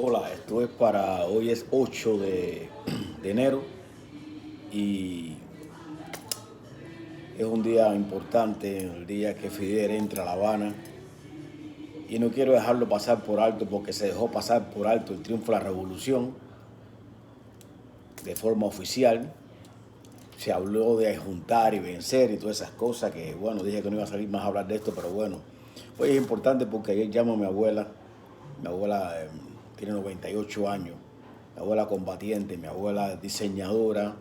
Hola, esto es para, hoy es 8 de enero y es un día importante, el día que Fidel entra a La Habana y no quiero dejarlo pasar por alto porque se dejó pasar por alto el triunfo de la revolución de forma oficial. Se habló de juntar y vencer y todas esas cosas que, bueno, dije que no iba a salir más a hablar de esto, pero bueno, hoy es importante porque ayer llamo a mi abuela tiene 98 años, mi abuela combatiente, mi abuela diseñadora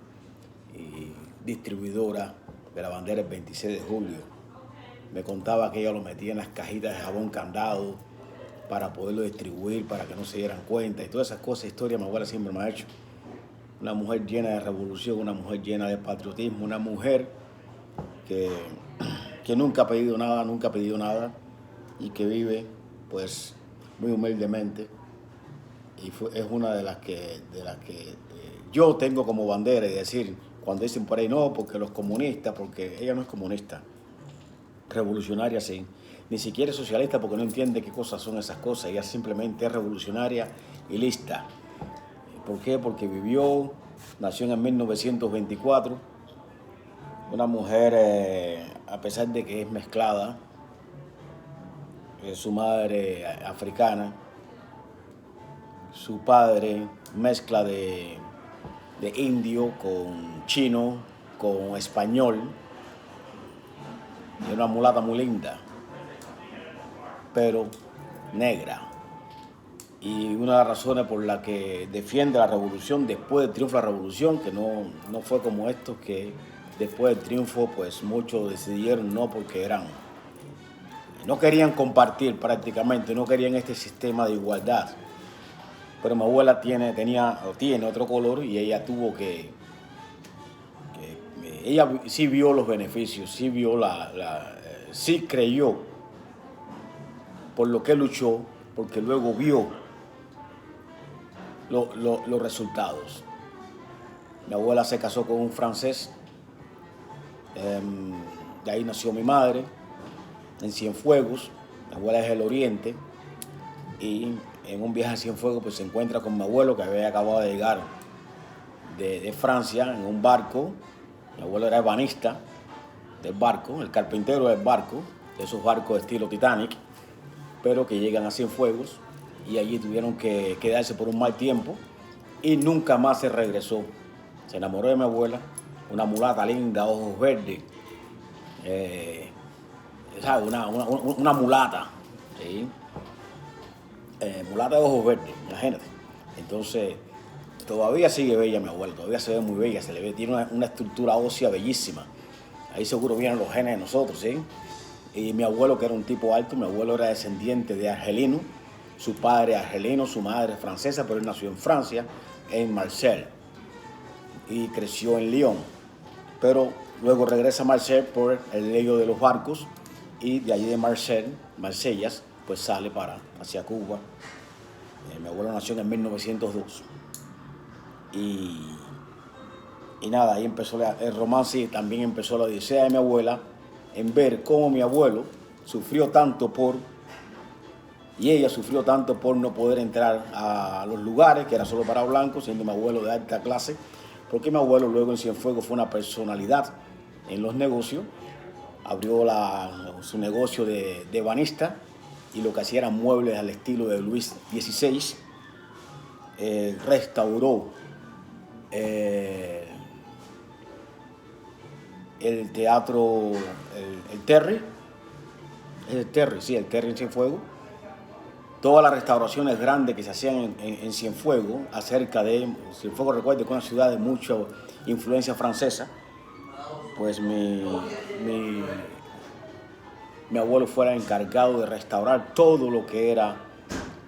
y distribuidora de la bandera el 26 de julio. Me contaba que ella lo metía en las cajitas de jabón candado para poderlo distribuir, para que no se dieran cuenta y todas esas cosas, historia mi abuela siempre me ha hecho. Una mujer llena de revolución, una mujer llena de patriotismo, una mujer que, que nunca ha pedido nada y que vive pues muy humildemente es una de las que yo tengo como bandera y decir, cuando dicen por ahí no, porque los comunistas, porque ella no es comunista, revolucionaria sí, ni siquiera es socialista porque no entiende qué cosas son esas cosas, ella simplemente es revolucionaria y lista. ¿Por qué? Porque nació en el 1924, una mujer, a pesar de que es mezclada, su madre africana, su padre mezcla de indio con chino, con español, es una mulata muy linda, pero negra. Y una de las razones por la que defiende la revolución después del triunfo de la revolución, que no fue como estos que después del triunfo pues muchos decidieron no porque no querían compartir prácticamente, no querían este sistema de igualdad. Pero mi abuela tiene otro color y ella tuvo ella sí vio los beneficios, sí vio sí creyó por lo que luchó, porque luego vio los resultados. Mi abuela se casó con un francés, de ahí nació mi madre, en Cienfuegos. Mi abuela es del Oriente y en un viaje a Cienfuegos pues se encuentra con mi abuelo que había acabado de llegar de Francia en un barco. Mi abuelo era ebanista del barco, el carpintero del barco, de esos barcos de estilo Titanic, pero que llegan a Cienfuegos y allí tuvieron que quedarse por un mal tiempo y nunca más se regresó. Se enamoró de mi abuela, una mulata linda, ojos verdes, ¿sabes? Una mulata, ¿sí? Mulata de ojos verdes, imagínate. Entonces, todavía sigue bella mi abuela, todavía se ve muy bella, se le ve, tiene una estructura ósea bellísima. Ahí seguro vienen los genes de nosotros, ¿sí? Y mi abuelo, que era un tipo alto, mi abuelo era descendiente de argelino, su padre argelino, su madre francesa, pero él nació en Francia, en Marsella, y creció en Lyon. Pero luego regresa a Marsella por el lío de los barcos, y de allí de Marsella, pues sale hacia Cuba. Mi abuelo nació en el 1902. Y nada, ahí empezó el romance y también empezó la odisea de mi abuela en ver cómo mi abuelo sufrió tanto y ella sufrió tanto por no poder entrar a los lugares, que era solo para blancos, siendo mi abuelo de alta clase, porque mi abuelo luego en Cienfuegos fue una personalidad en los negocios, abrió su negocio de ebanista y lo que hacía eran muebles al estilo de Luis XVI, restauró el teatro, el Terry, el Terry en Cienfuegos, todas las restauraciones grandes que se hacían en Cienfuegos, acerca de Cienfuegos, recuerdo que es una ciudad de mucha influencia francesa, pues mi abuelo fue el encargado de restaurar todo lo que era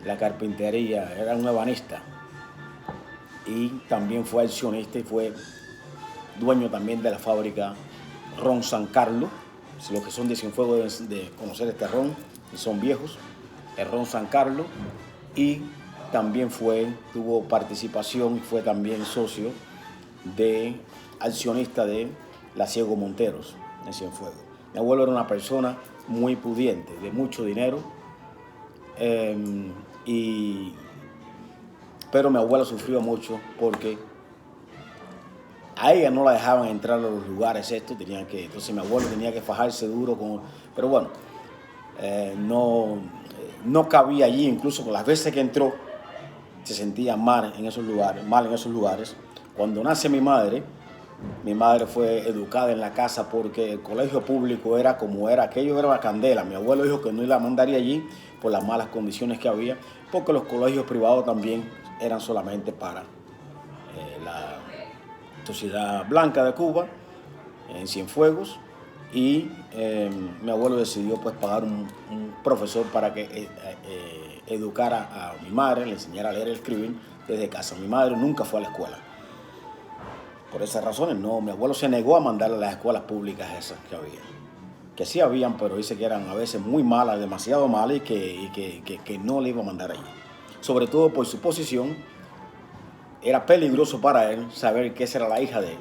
la carpintería, era un ebanista y también fue accionista y fue dueño también de la fábrica Ron San Carlos. Los que son de Cienfuegos de conocer este ron y son viejos, el Ron San Carlos, y también tuvo participación, fue también socio accionista de la Ciego Monteros en Cienfuegos. Mi abuelo era una persona muy pudiente, de mucho dinero, y pero mi abuela sufrió mucho porque a ella no la dejaban entrar a los lugares estos, entonces mi abuelo tenía que fajarse duro pero bueno, no cabía allí, incluso con las veces que entró se sentía mal en esos lugares. Cuando nace mi madre fue educada en la casa porque el colegio público era como era, aquello era una candela. Mi abuelo dijo que no la mandaría allí por las malas condiciones que había, porque los colegios privados también eran solamente para la sociedad blanca de Cuba, en Cienfuegos, y mi abuelo decidió pues pagar un profesor para que educara a mi madre, le enseñara a leer y escribir desde casa. Mi madre nunca fue a la escuela. Por esas razones, no, mi abuelo se negó a mandarle a las escuelas públicas esas que había. Que sí habían, pero dice que eran a veces muy malas, demasiado malas, y que no le iba a mandar allí. Sobre todo por su posición, era peligroso para él saber que esa era la hija del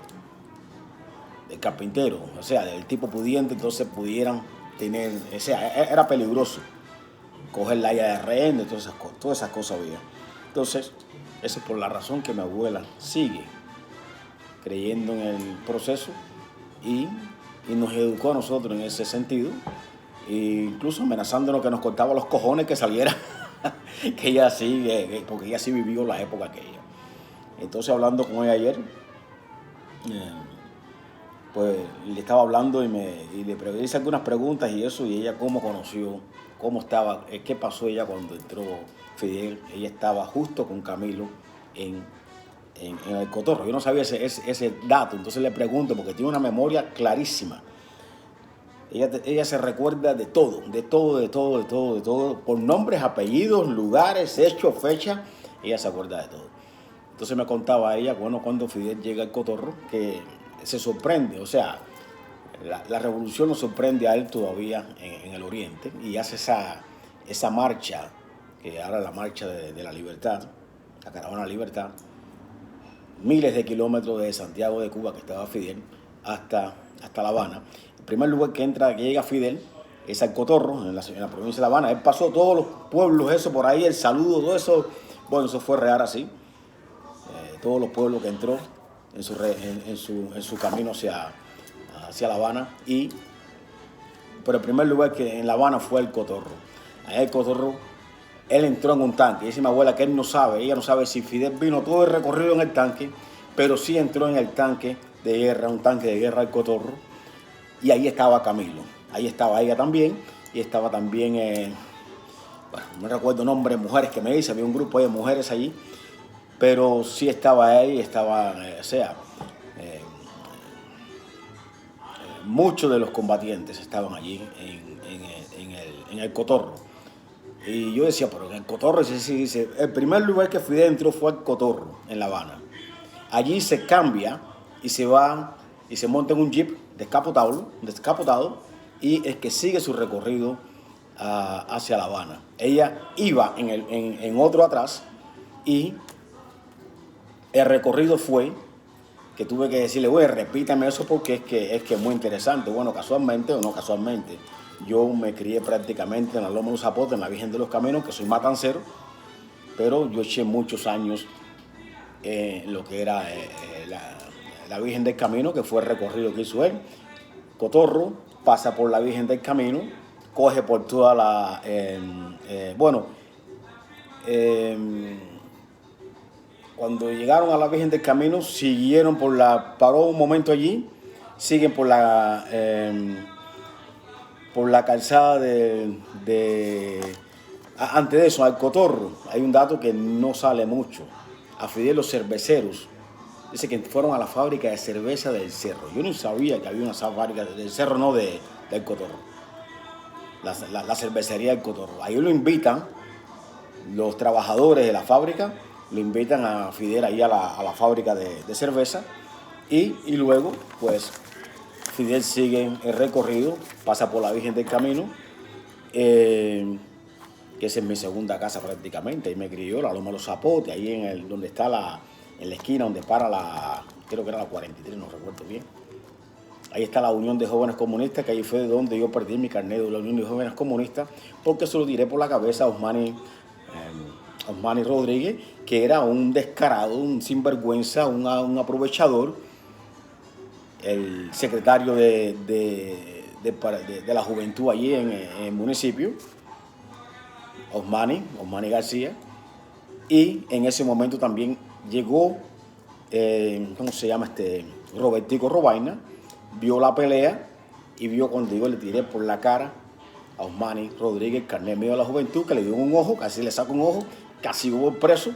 carpintero, o sea, del tipo pudiente, entonces pudieran tener, o sea, era peligroso cogerla a ella de rehén, de todas esas cosas había. Entonces, esa es por la razón que mi abuela sigue creyendo en el proceso y nos educó a nosotros en ese sentido, e incluso amenazándonos que nos cortaba los cojones que saliera, que ella sí, porque ella sí vivió la época aquella. Entonces, hablando con ella ayer, pues le estaba hablando y le hice algunas preguntas y eso, y ella cómo conoció, cómo estaba, qué pasó ella cuando entró Fidel. Ella estaba justo con Camilo en el Cotorro. Yo no sabía ese dato, entonces le pregunto porque tiene una memoria clarísima. Ella se recuerda de todo, por nombres, apellidos, lugares, hechos, fechas. Ella se acuerda de todo. Entonces me contaba ella, bueno, cuando Fidel llega al Cotorro, que se sorprende, o sea, la revolución nos sorprende a él todavía en el Oriente, y hace esa marcha, que ahora es la marcha de la libertad, la caravana de la libertad, miles de kilómetros de Santiago de Cuba, que estaba Fidel, hasta La Habana. El primer lugar que llega Fidel es al Cotorro, en la provincia de La Habana. Él pasó todos los pueblos, eso por ahí, el saludo, todo eso. Bueno, eso fue real así. Todos los pueblos que entró en su camino hacia La Habana. Pero el primer lugar que en La Habana fue el Cotorro. Allá el Cotorro, él entró en un tanque. Dice mi abuela que ella no sabe si Fidel vino todo el recorrido en el tanque, pero sí entró en el tanque de guerra, un tanque de guerra al Cotorro. Y ahí estaba Camilo. Ahí estaba ella también. Y estaba también, bueno, no recuerdo nombres, mujeres que me dice, había un grupo de mujeres allí. Pero sí estaba ahí, muchos de los combatientes estaban allí en el Cotorro. Y yo decía, pero en el Cotorro, dice, el primer lugar que fui dentro fue el Cotorro, en La Habana. Allí se cambia y se va y se monta en un jeep descapotado, y es que sigue su recorrido hacia La Habana. Ella iba en otro atrás, y el recorrido fue que tuve que decirle, oye, repítame eso porque es que es muy interesante. Bueno, casualmente o no casualmente, yo me crié prácticamente en la Loma de los Zapotes, en la Virgen de los Caminos, que soy matancero, pero yo eché muchos años en lo que era la Virgen del Camino, que fue el recorrido que hizo él. Cotorro pasa por la Virgen del Camino, coge por toda cuando llegaron a la Virgen del Camino, paró un momento allí, siguen por la calzada antes de eso, al Cotorro. Hay un dato que no sale mucho. A Fidel, los cerveceros, dice que fueron a la fábrica de cerveza del Cerro. Yo no sabía que había una fábrica del Cerro, no del Cotorro. La cervecería del Cotorro. Ahí lo invitan los trabajadores de la fábrica, lo invitan a Fidel ahí a la fábrica de cerveza, y luego pues Fidel sigue el recorrido, pasa por la Virgen del Camino, que esa es mi segunda casa prácticamente. Ahí me crió, la Loma de los Zapotes, ahí donde está en la esquina donde para creo que era la 43, no recuerdo bien. Ahí está la Unión de Jóvenes Comunistas, que ahí fue donde yo perdí mi carnet de la Unión de Jóvenes Comunistas, porque se lo tiré por la cabeza a Osmani Osmani Rodríguez, que era un descarado, un sinvergüenza, un aprovechador, el secretario de la juventud allí en el municipio, Osmani García, y en ese momento también llegó, ¿cómo se llama Robertico Robaina, vio la pelea y vio cuando yo le tiré por la cara a Osmani Rodríguez, carnet mío de la juventud, que le dio un ojo, casi le sacó un ojo, casi hubo preso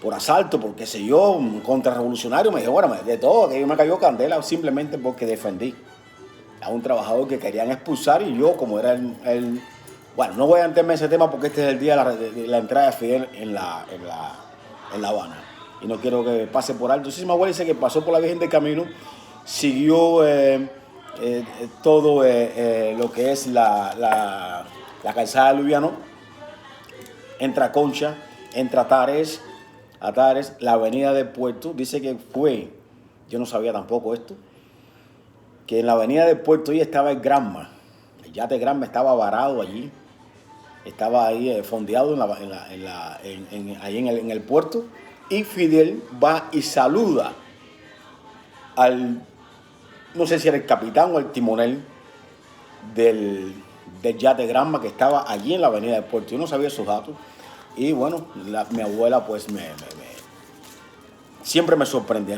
por asalto, por qué sé yo, contrarrevolucionario. Me dijo, bueno, de todo, que yo me cayó candela simplemente porque defendí a un trabajador que querían expulsar y yo, como era el bueno, no voy a entrarme en ese tema porque este es el día de la entrada de Fidel en La Habana. Y no quiero que pase por alto. Sí, mi abuela dice que pasó por la Virgen del Camino, siguió todo lo que es la calzada de Lubiano, entra Concha, entra Atares, la avenida del Puerto. Dice que fue, yo no sabía tampoco esto, que en la avenida del Puerto ahí estaba el Granma. El yate Granma estaba varado allí. Estaba ahí fondeado ahí en el puerto, y Fidel va y saluda al, no sé si era el capitán o el timonel del yate Granma que estaba allí en la avenida del puerto. Yo no sabía esos datos y bueno, mi abuela pues siempre me sorprende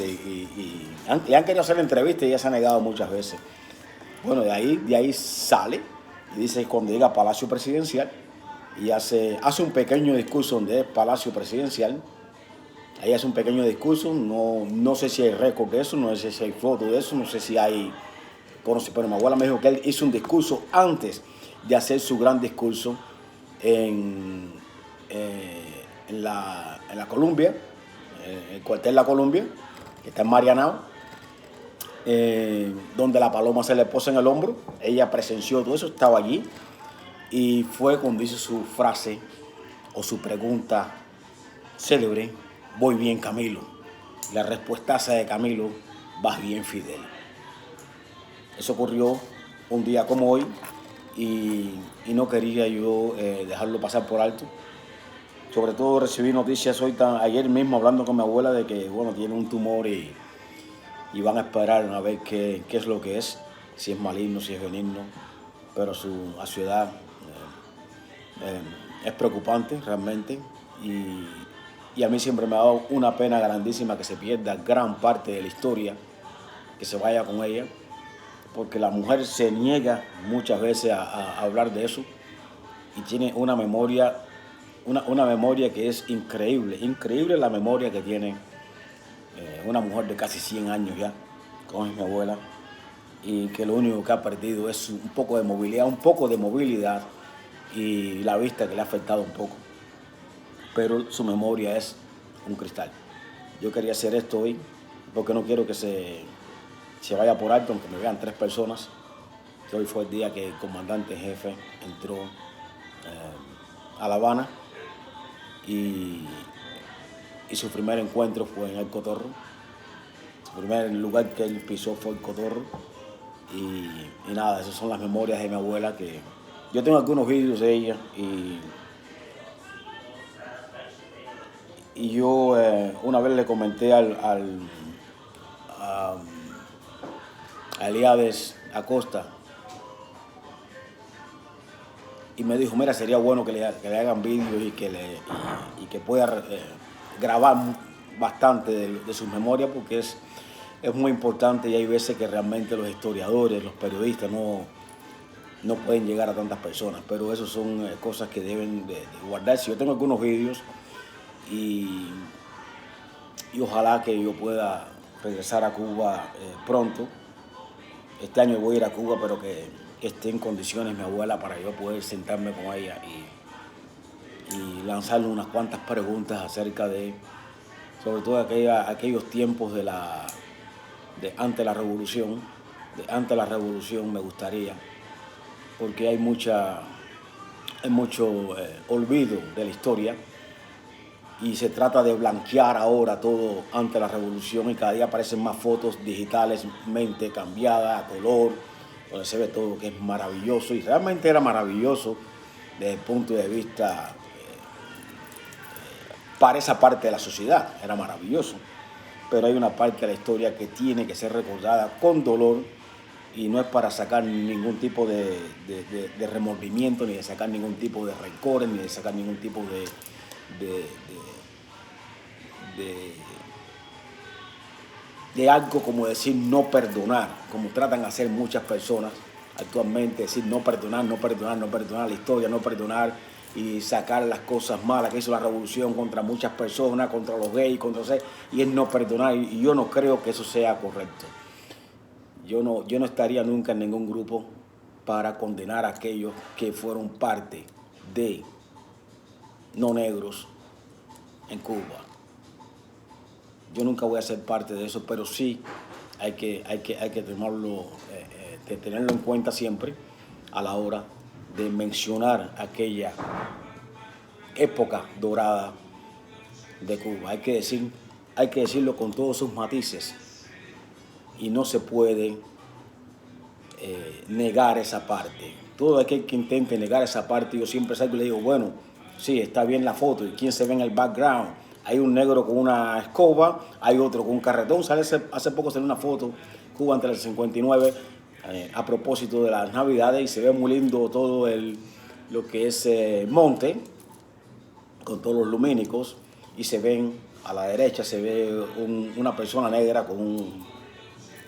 y le han querido hacer la entrevista y ella se ha negado muchas veces. Bueno, de ahí sale y dice cuando llega a Palacio Presidencial y hace un pequeño discurso donde es Palacio Presidencial. Ahí hace un pequeño discurso, no sé si hay récord de eso, no sé si hay foto de eso, no sé si hay, pero mi abuela me dijo que él hizo un discurso antes de hacer su gran discurso en la Columbia, el cuartel de la Columbia, que está en Marianao, donde la paloma se le posa en el hombro. Ella presenció todo eso, estaba allí y fue cuando hizo su frase o su pregunta célebre: voy bien, Camilo. La respuestaza de Camilo: vas bien, Fidel. Eso ocurrió un día como hoy y no quería yo dejarlo pasar por alto. Sobre todo recibí noticias ayer mismo hablando con mi abuela de que bueno, tiene un tumor y van a esperar a ver qué es lo que es, si es maligno, si es benigno, pero a su edad es preocupante realmente y a mí siempre me ha dado una pena grandísima que se pierda gran parte de la historia, que se vaya con ella, porque la mujer se niega muchas veces a hablar de eso y tiene una memoria que es increíble la memoria que tiene una mujer de casi 100 años ya, como es mi abuela, y que lo único que ha perdido es un poco de movilidad y la vista que le ha afectado un poco, pero su memoria es un cristal. Yo quería hacer esto hoy porque no quiero que se vaya por alto, aunque me vean 3 personas, que hoy fue el día que el comandante jefe entró a La Habana y su primer encuentro fue en El Cotorro. El primer lugar que él pisó fue El Cotorro. Y nada, esas son las memorias de mi abuela, que yo tengo algunos vídeos de ella y yo una vez le comenté a Eliades Acosta y me dijo, mira, sería bueno que le hagan vídeos y que pueda grabar bastante de sus memorias, porque es muy importante y hay veces que realmente los historiadores, los periodistas no pueden llegar a tantas personas, pero eso son cosas que deben de guardarse. Yo tengo algunos vídeos y ojalá que yo pueda regresar a Cuba pronto. Este año voy a ir a Cuba, pero que esté en condiciones mi abuela para yo poder sentarme con ella y lanzarle unas cuantas preguntas acerca de, sobre todo aquellos tiempos de ante la revolución. Me gustaría, porque hay mucho olvido de la historia y se trata de blanquear ahora todo ante la revolución, y cada día aparecen más fotos digitales, mente cambiada, a color, donde se ve todo, que es maravilloso, y realmente era maravilloso desde el punto de vista para esa parte de la sociedad, era maravilloso. Pero hay una parte de la historia que tiene que ser recordada con dolor, y no es para sacar ningún tipo de remordimiento, ni de sacar ningún tipo de rencores, ni de sacar ningún tipo de algo como decir no perdonar, como tratan de hacer muchas personas actualmente, decir no perdonar, no perdonar, no perdonar la historia, no perdonar, y sacar las cosas malas que hizo la revolución contra muchas personas, contra los gays, y es no perdonar, y yo no creo que eso sea correcto. Yo no estaría nunca en ningún grupo para condenar a aquellos que fueron parte de no negros en Cuba. Yo nunca voy a ser parte de eso, pero sí hay que tenerlo en cuenta siempre a la hora de mencionar aquella época dorada de Cuba. Hay que decirlo con todos sus matices, y no se puede negar esa parte. Todo aquel que intente negar esa parte, yo siempre salgo y le digo, bueno, sí, está bien la foto, ¿y quién se ve en el background? Hay un negro con una escoba, hay otro con un carretón. Hace poco salió una foto, Cuba entre el 59, a propósito de las Navidades, y se ve muy lindo todo lo que es monte, con todos los lumínicos, y se ven a la derecha, se ve una persona negra con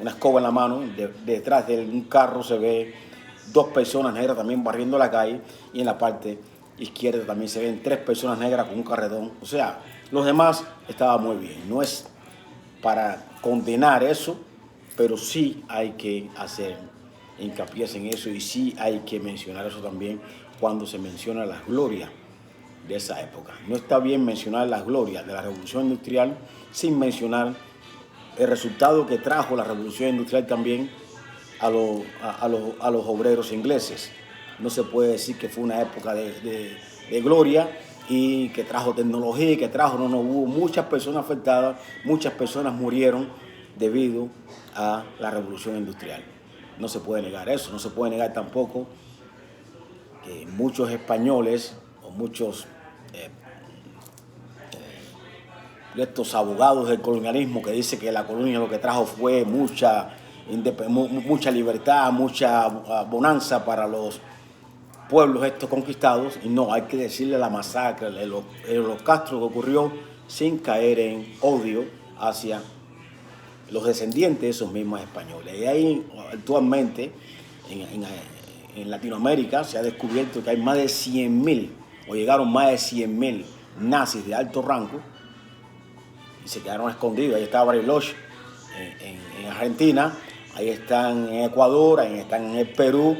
una escoba en la mano. Detrás de un carro se ve dos personas negras también barriendo la calle, y en la parte izquierda también se ven tres personas negras con un carretón. O sea, los demás estaban muy bien. No es para condenar eso, pero sí hay que hacer hincapié en eso, y sí hay que mencionar eso también cuando se menciona las glorias de esa época. No está bien mencionar las glorias de la Revolución Industrial sin mencionar el resultado que trajo la Revolución Industrial también a los obreros ingleses. No se puede decir que fue una época de gloria y que trajo tecnología y que no hubo muchas personas afectadas, muchas personas murieron debido a la Revolución Industrial. No se puede negar eso. No se puede negar tampoco que muchos españoles o muchos estos abogados del colonialismo que dicen que la colonia lo que trajo fue mucha libertad, mucha bonanza para los pueblos estos conquistados, y no, hay que decirle la masacre, el holocausto que ocurrió, sin caer en odio hacia los descendientes de esos mismos españoles. Y ahí actualmente en Latinoamérica se ha descubierto que hay más de 100.000, o llegaron más de 100.000 nazis de alto rango, y se quedaron escondidos. Ahí está Bariloche en Argentina, ahí están en Ecuador, ahí están en el Perú,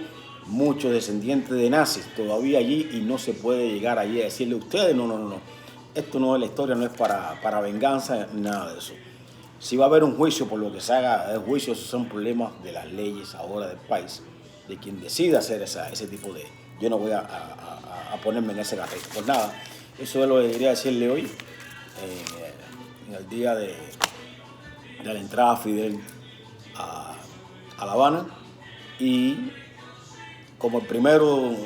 muchos descendientes de nazis todavía allí, y no se puede llegar allí a decirle a ustedes, no. Esto no es la historia, no es para venganza, nada de eso. Si va a haber un juicio por lo que se haga, el juicio, esos son problemas de las leyes ahora del país, de quien decida hacer ese tipo de... Yo no voy a ponerme en ese carril. Pues nada, eso es lo que quería decirle hoy, en el día de la entrada de Fidel a La Habana. Y como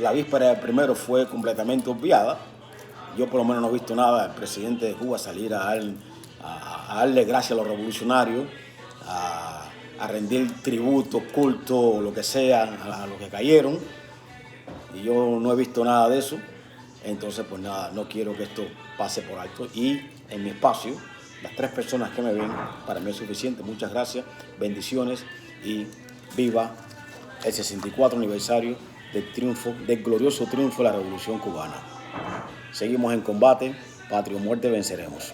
la víspera del primero fue completamente obviada, yo por lo menos no he visto nada del presidente de Cuba salir a darle gracias a los revolucionarios, a rendir tributo, culto, lo que sea, a los que cayeron. Y yo no he visto nada de eso. Entonces, pues nada, no quiero que esto pase por alto. Y en mi espacio, las 3 personas que me ven, para mí es suficiente. Muchas gracias, bendiciones, y viva el 64 aniversario del glorioso triunfo de la Revolución Cubana. Seguimos en combate, patria o muerte venceremos.